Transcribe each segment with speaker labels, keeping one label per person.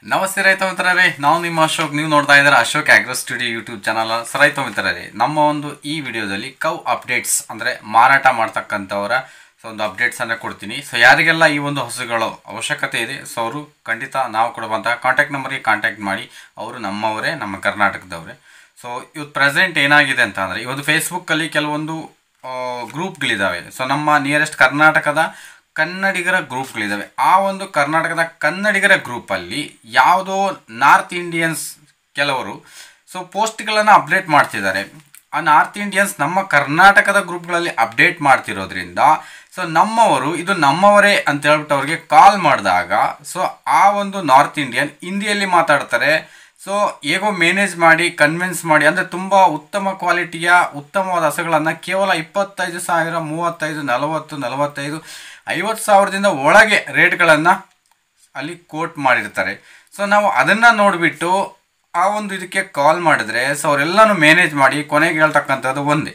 Speaker 1: ನಮಸ್ತೆ ರೈತ ಮಿತ್ರರೇ, ನಾವು ನಿಮ್ಮ ಅಶೋಕ್. ನೀವು ನೋಡ್ತಾ ಇದ್ದಾರೆ Ashok agro studio YouTube channel. ರೈತ ಮಿತ್ರರೇ, ನಮ್ಮ ಒಂದು ಈ ವಿಡಿಯೋದಲ್ಲಿ ಕೌ ಅಪ್ಡೇಟ್ಸ್ ಅಂದರೆ ಮಾರಾಟ ಮಾಡ್ತಕ್ಕಂಥವರ ಒಂದು ಅಪ್ಡೇಟ್ಸ್ ಅನ್ನು ಕೊಡ್ತೀನಿ. ಸೊ ಯಾರಿಗೆಲ್ಲ ಈ ಒಂದು ಹಸುಗಳು ಅವಶ್ಯಕತೆ ಇದೆ, ಸೊ ಅವರು ಖಂಡಿತ ನಾವು ಕೊಡುವಂತಹ ಕಾಂಟ್ಯಾಕ್ಟ್ ನಂಬರ್ಗೆ ಕಾಂಟ್ಯಾಕ್ಟ್ ಮಾಡಿ. ಅವರು ನಮ್ಮವರೇ, ನಮ್ಮ ಕರ್ನಾಟಕದವರೇ. ಸೊ ಇವತ್ತು ಪ್ರೆಸೆಂಟ್ ಏನಾಗಿದೆ ಅಂತ ಅಂದರೆ, ಇವತ್ತು ಫೇಸ್ಬುಕ್ಕಲ್ಲಿ ಕೆಲವೊಂದು ಗ್ರೂಪ್ಗಳಿದ್ದಾವೆ. ಸೊ ನಮ್ಮ ನಿಯರೆಸ್ಟ್ ಕರ್ನಾಟಕದ ಕನ್ನಡಿಗರ ಗ್ರೂಪ್ಗಳಿದ್ದಾವೆ. ಆ ಒಂದು ಕರ್ನಾಟಕದ ಕನ್ನಡಿಗರ ಗ್ರೂಪಲ್ಲಿ ಯಾವುದೋ ನಾರ್ತ್ ಇಂಡಿಯನ್ಸ್ ಕೆಲವರು ಪೋಸ್ಟ್ಗಳನ್ನು ಅಪ್ಡೇಟ್ ಮಾಡ್ತಿದ್ದಾರೆ. ಆ ನಾರ್ತ್ ಇಂಡಿಯನ್ಸ್ ನಮ್ಮ ಕರ್ನಾಟಕದ ಗ್ರೂಪ್ಗಳಲ್ಲಿ ಅಪ್ಡೇಟ್ ಮಾಡ್ತಿರೋದ್ರಿಂದ ನಮ್ಮವರು ಇದು ನಮ್ಮವರೇ ಅಂತ ಹೇಳ್ಬಿಟ್ಟು ಅವ್ರಿಗೆ ಕಾಲ್ ಮಾಡಿದಾಗ ಆ ಒಂದು ನಾರ್ತ್ ಇಂಡಿಯನ್ ಹಿಂದಿಯಲ್ಲಿ ಮಾತಾಡ್ತಾರೆ. ಹೇಗೋ ಮ್ಯಾನೇಜ್ ಮಾಡಿ ಕನ್ವಿನ್ಸ್ ಮಾಡಿ, ಅಂದರೆ ತುಂಬ ಉತ್ತಮ ಕ್ವಾಲಿಟಿಯ ಉತ್ತಮವಾದ ಹಸುಗಳನ್ನು ಕೇವಲ 25,000, 35,000, 40,000, 45,000, 50,000ದಿಂದ ಒಳಗೆ ರೇಟ್ಗಳನ್ನು ಅಲ್ಲಿ ಕೋಟ್ ಮಾಡಿರ್ತಾರೆ. ನಾವು ಅದನ್ನು ನೋಡಿಬಿಟ್ಟು ಆ ಒಂದು ಇದಕ್ಕೆ ಕಾಲ್ ಮಾಡಿದ್ರೆ ಅವರೆಲ್ಲನೂ ಮ್ಯಾನೇಜ್ ಮಾಡಿ ಕೊನೆಗೆ ಹೇಳ್ತಕ್ಕಂಥದ್ದು ಒಂದೇ.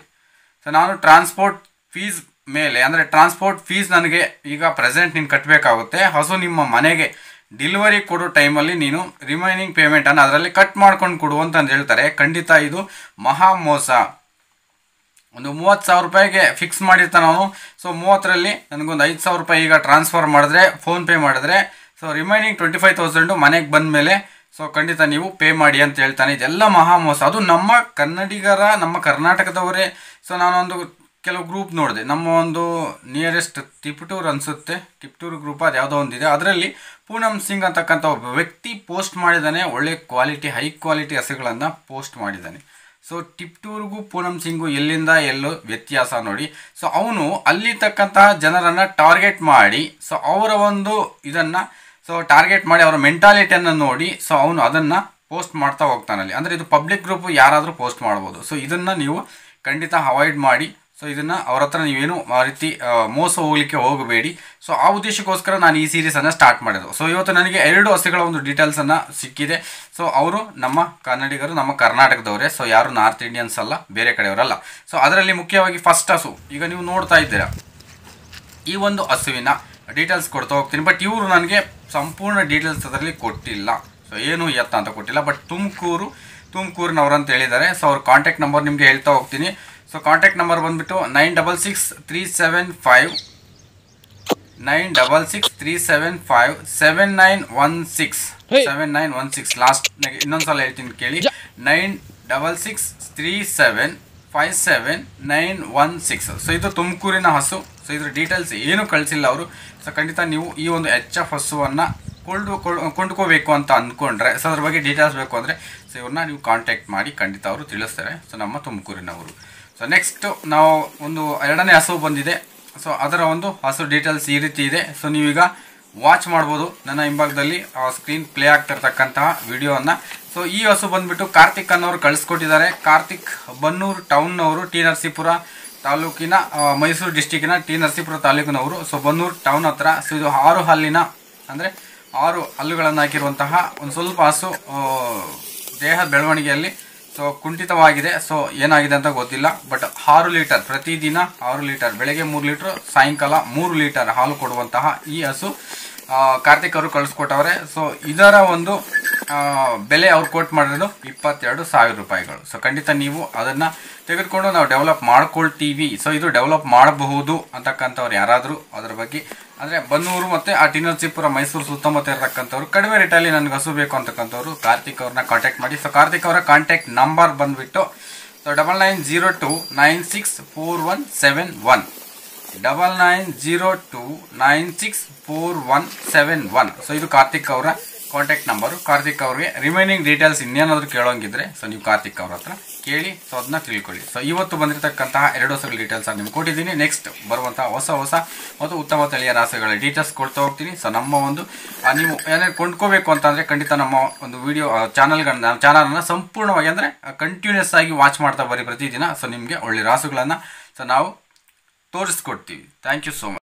Speaker 1: ನಾನು ಟ್ರಾನ್ಸ್ಪೋರ್ಟ್ ಫೀಸ್ ಮೇಲೆ, ಅಂದರೆ ಟ್ರಾನ್ಸ್ಪೋರ್ಟ್ ಫೀಸ್ ನನಗೆ ಈಗ ಪ್ರೆಸೆಂಟ್ ನೀನು ಕಟ್ಟಬೇಕಾಗುತ್ತೆ. ಹಸು ನಿಮ್ಮ ಮನೆಗೆ ಡೆಲಿವರಿ ಕೊಡೋ ಟೈಮಲ್ಲಿ ನೀನು ರಿಮೈನಿಂಗ್ ಪೇಮೆಂಟನ್ನು ಅದರಲ್ಲಿ ಕಟ್ ಮಾಡ್ಕೊಂಡು ಕೊಡು ಅಂತಂದು ಹೇಳ್ತಾರೆ. ಖಂಡಿತ ಇದು ಮಹಾ ಮೋಸ. ಒಂದು 30,000 ರೂಪಾಯಿಗೆ ಫಿಕ್ಸ್ ಮಾಡಿರ್ತಾನೆ ಅವನು. 30ರಲ್ಲಿ ನನಗೊಂದು 5,000 ರೂಪಾಯಿ ಈಗ ಟ್ರಾನ್ಸ್ಫರ್ ಮಾಡಿದ್ರೆ, ಫೋನ್ಪೇ ಮಾಡಿದ್ರೆ, ರಿಮೈನಿಂಗ್ 25,000 ಮನೆಗೆ ಬಂದ ಮೇಲೆ ಖಂಡಿತ ನೀವು ಪೇ ಮಾಡಿ ಅಂತ ಹೇಳ್ತಾನೆ. ಇದೆಲ್ಲ ಮಹಾ ಮೋಸ. ಅದು ನಮ್ಮ ಕನ್ನಡಿಗರ, ನಮ್ಮ ಕರ್ನಾಟಕದವರೇ. ನಾನೊಂದು ಕೆಲವು ಗ್ರೂಪ್ ನೋಡಿದೆ. ನಮ್ಮ ಒಂದು ನಿಯರೆಸ್ಟ್ ತಿಪಟೂರು ಅನಿಸುತ್ತೆ, ತಿಪಟೂರು ಗ್ರೂಪ್ ಅದು ಯಾವುದೋ ಒಂದಿದೆ. ಅದರಲ್ಲಿ ಪೂನಮ್ ಸಿಂಗ್ ಅಂತಕ್ಕಂಥ ಒಬ್ಬ ವ್ಯಕ್ತಿ ಪೋಸ್ಟ್ ಮಾಡಿದ್ದಾನೆ. ಒಳ್ಳೆ ಕ್ವಾಲಿಟಿ, ಹೈ ಕ್ವಾಲಿಟಿ ಹಸುಗಳನ್ನು ಪೋಸ್ಟ್ ಮಾಡಿದ್ದಾನೆ. ಟಿಪ್ಟೂರಿಗೂ ಪೂನಮ್ ಸಿಂಗು ಎಲ್ಲಿಂದ ಎಲ್ಲೋ ವ್ಯತ್ಯಾಸ ನೋಡಿ. ಅವನು ಅಲ್ಲಿ ತಕ್ಕಂತಹ ಜನರನ್ನು ಟಾರ್ಗೆಟ್ ಮಾಡಿ, ಅವರ ಒಂದು ಇದನ್ನು ಟಾರ್ಗೆಟ್ ಮಾಡಿ ಅವರ ಮೆಂಟಾಲಿಟಿಯನ್ನು ನೋಡಿ ಅವನು ಅದನ್ನು ಪೋಸ್ಟ್ ಮಾಡ್ತಾ ಹೋಗ್ತಾನಲ್ಲಿ. ಅಂದರೆ ಇದು ಪಬ್ಲಿಕ್ ಗ್ರೂಪ್, ಯಾರಾದರೂ ಪೋಸ್ಟ್ ಮಾಡ್ಬೋದು. ಇದನ್ನು ನೀವು ಖಂಡಿತ ಅವಾಯ್ಡ್ ಮಾಡಿ. ಇದನ್ನು ಅವ್ರ ಹತ್ರ ನೀವೇನು ಆ ರೀತಿ ಮೋಸ ಹೋಗಲಿಕ್ಕೆ ಹೋಗಬೇಡಿ. ಆ ಉದ್ದೇಶಕ್ಕೋಸ್ಕರ ನಾನು ಈ ಸೀರೀಸನ್ನು ಸ್ಟಾರ್ಟ್ ಮಾಡಿದ್ದು. ಇವತ್ತು ನನಗೆ 2 ಹಸುಗಳ ಒಂದು ಡೀಟೇಲ್ಸನ್ನು ಸಿಕ್ಕಿದೆ. ಅವರು ನಮ್ಮ ಕನ್ನಡಿಗರು, ನಮ್ಮ ಕರ್ನಾಟಕದವರೇ. ಯಾರು ನಾರ್ತ್ ಇಂಡಿಯನ್ಸ್ ಅಲ್ಲ, ಬೇರೆ ಕಡೆಯವರಲ್ಲ. ಅದರಲ್ಲಿ ಮುಖ್ಯವಾಗಿ ಫಸ್ಟ್ ಹಸು ಈಗ ನೀವು ನೋಡ್ತಾ ಇದ್ದೀರಾ. ಈ ಒಂದು ಹಸುವಿನ ಡೀಟೇಲ್ಸ್ ಕೊಡ್ತಾ ಹೋಗ್ತೀನಿ. ಬಟ್ ಇವರು ನನಗೆ ಸಂಪೂರ್ಣ ಡೀಟೇಲ್ಸ್ ಅದರಲ್ಲಿ ಕೊಟ್ಟಿಲ್ಲ. ಏನು ಎತ್ತ ಅಂತ ಕೊಟ್ಟಿಲ್ಲ. ಬಟ್ ತುಮಕೂರಿನವ್ರು ಅಂತ ಹೇಳಿದ್ದಾರೆ. ಅವ್ರ ಕಾಂಟ್ಯಾಕ್ಟ್ ನಂಬರ್ ನಿಮಗೆ ಹೇಳ್ತಾ ಹೋಗ್ತೀನಿ. ಕಾಂಟ್ಯಾಕ್ಟ್ ನಂಬರ್ ಬಂದುಬಿಟ್ಟು 966375 7916 ಲಾಸ್ಟ್. ಇನ್ನೊಂದ್ಸಲ ಹೇಳ್ತೀನಿ ಕೇಳಿ, 9637575916. ಇದು ತುಮಕೂರಿನ ಹಸು. ಇದ್ರ ಡೀಟೇಲ್ಸ್ ಏನು ಕಳಿಸಿಲ್ಲ ಅವರು. ಖಂಡಿತ ನೀವು ಈ ಒಂದು HF ಹಸುವನ್ನು ಕೊಂಡ್ಕೋಬೇಕು ಅಂತ ಅಂದ್ಕೊಂಡ್ರೆ, ಅದ್ರ ಬಗ್ಗೆ ಡೀಟೇಲ್ಸ್ ಬೇಕು ಅಂದರೆ ಇವ್ರನ್ನ ನೀವು ಕಾಂಟ್ಯಾಕ್ಟ್ ಮಾಡಿ. ಖಂಡಿತ ಅವರು ತಿಳಿಸ್ತಾರೆ. ನಮ್ಮ ತುಮಕೂರಿನವರು. ನೆಕ್ಸ್ಟ್ ನಾವು ಒಂದು 2ನೇ ಹಸು ಬಂದಿದೆ. ಅದರ ಒಂದು ಹಸು ಡೀಟೇಲ್ಸ್ ಈ ರೀತಿ ಇದೆ. ನೀವೀಗ ವಾಚ್ ಮಾಡ್ಬೋದು ನನ್ನ ಹಿಂಭಾಗದಲ್ಲಿ ಸ್ಕ್ರೀನ್ ಪ್ಲೇ ಆಗ್ತಿರ್ತಕ್ಕಂತಹ ವಿಡಿಯೋವನ್ನು. ಈ ಹಸು ಬಂದುಬಿಟ್ಟು ಕಾರ್ತಿಕ್ ಅನ್ನೋರು ಕಳಿಸ್ಕೊಟ್ಟಿದ್ದಾರೆ. ಕಾರ್ತಿಕ್ ಬನ್ನೂರು ಟೌನ್ನವರು, ಟಿ ನರಸೀಪುರ ತಾಲೂಕಿನ, ಮೈಸೂರು ಡಿಸ್ಟಿಕ್ಕಿನ ಟಿ ನರಸೀಪುರ ತಾಲೂಕಿನವರು. ಬನ್ನೂರು ಟೌನ್ ಹತ್ರ. ಇದು 6 ಹಲ್ಲಿನ, ಅಂದರೆ 6 ಹಲ್ಲುಗಳನ್ನು ಹಾಕಿರುವಂತಹ ಒಂದು ಸ್ವಲ್ಪ ಹಸು. ದೇಹದ ಬೆಳವಣಿಗೆಯಲ್ಲಿ ಕುಂಠಿತವಾಗಿದೆ. ಏನಾಗಿದೆ ಅಂತ ಗೊತ್ತಿಲ್ಲ. ಬಟ್ 6 ಲೀಟರ್ ಪ್ರತಿದಿನ, 6 ಲೀಟರ್ ಬೆಳಗ್ಗೆ 3 ಲೀಟರ್, ಸಾಯಂಕಾಲ 3 ಲೀಟರ್ ಹಾಲು ಕೊಡುವಂತಹ ಈ ಹಸು ಕಾರ್ತಿಕ್ ಅವರು ಕಳಿಸ್ಕೊಟ್ಟವ್ರೆ. ಇದರ ಒಂದು ಬೆಲೆ ಅವ್ರು ಕೋಟ್ ಮಾಡಿರೋದು 22,000 ರೂಪಾಯಿಗಳು. ಖಂಡಿತ ನೀವು ಅದನ್ನು ತೆಗೆದುಕೊಂಡು ನಾವು ಡೆವಲಪ್ ಮಾಡ್ಕೊಳ್ತೀವಿ. ಇದು ಡೆವಲಪ್ ಮಾಡಬಹುದು ಅಂತಕ್ಕಂಥವ್ರು ಯಾರಾದರೂ ಅದರ ಬಗ್ಗೆ, ಅಂದರೆ ಬನ್ನೂರು ಮತ್ತು ಆ ಟಿ ನರಸೀಪುರ, ಮೈಸೂರು ಸುತ್ತಮುತ್ತ ಇರತಕ್ಕಂಥವ್ರು, ಕಡಿಮೆ ರೇಟಲ್ಲಿ ನನಗೆ ಹಸು ಬೇಕು ಅಂತಕ್ಕಂಥವ್ರು ಕಾರ್ತಿಕ್ ಅವ್ರನ್ನ ಕಾಂಟ್ಯಾಕ್ಟ್ ಮಾಡಿ. ಕಾರ್ತಿಕ್ ಅವರ ಕಾಂಟ್ಯಾಕ್ಟ್ ನಂಬರ್ ಬಂದುಬಿಟ್ಟು 9902964171 9902964171. ಇದು ಕಾರ್ತಿಕ್ ಅವರ ಕಾಂಟ್ಯಾಕ್ಟ್ ನಂಬರು. ಕಾರ್ತಿಕ್ ಅವ್ರಿಗೆ ರಿಮೈನಿಂಗ್ ಡೀಟೇಲ್ಸ್ ಇನ್ನೇನಾದರೂ ಕೇಳೋಂಗಿದ್ರೆ ನೀವು ಕಾರ್ತಿಕ್ ಅವ್ರ ಹತ್ರ ಕೇಳಿ ಅದನ್ನ ತಿಳ್ಕೊಳ್ಳಿ. ಇವತ್ತು ಬಂದಿರತಕ್ಕಂತಹ 2 ಹಸುಗಳ ಡೀಟೇಲ್ಸ್ ನಿಮ್ಗೆ ಕೊಟ್ಟಿದ್ದೀನಿ. ನೆಕ್ಸ್ಟ್ ಬರುವಂತಹ ಹೊಸ ಮತ್ತು ಉತ್ತಮ ತಳಿಯ ರಾಸುಗಳ ಡೀಟೇಲ್ಸ್ ಕೊಡ್ತಾ ಹೋಗ್ತೀನಿ. ನಮ್ಮ ಒಂದು ನೀವು ಏನಾದ್ರು ಕೊಂಡ್ಕೋಬೇಕು ಅಂತಂದರೆ ಖಂಡಿತ ನಮ್ಮ ಒಂದು ವಿಡಿಯೋ ಚಾನಲನ್ನು ಸಂಪೂರ್ಣವಾಗಿ, ಅಂದರೆ ಕಂಟಿನ್ಯೂಸ್ ಆಗಿ ವಾಚ್ ಮಾಡ್ತಾ ಬರ್ರಿ ಪ್ರತಿದಿನ. ನಿಮಗೆ ಒಳ್ಳೆ ರಾಸುಗಳನ್ನು ನಾವು ತೋರಿಸ್ಕೊಡ್ತೀವಿ. Thank you so much.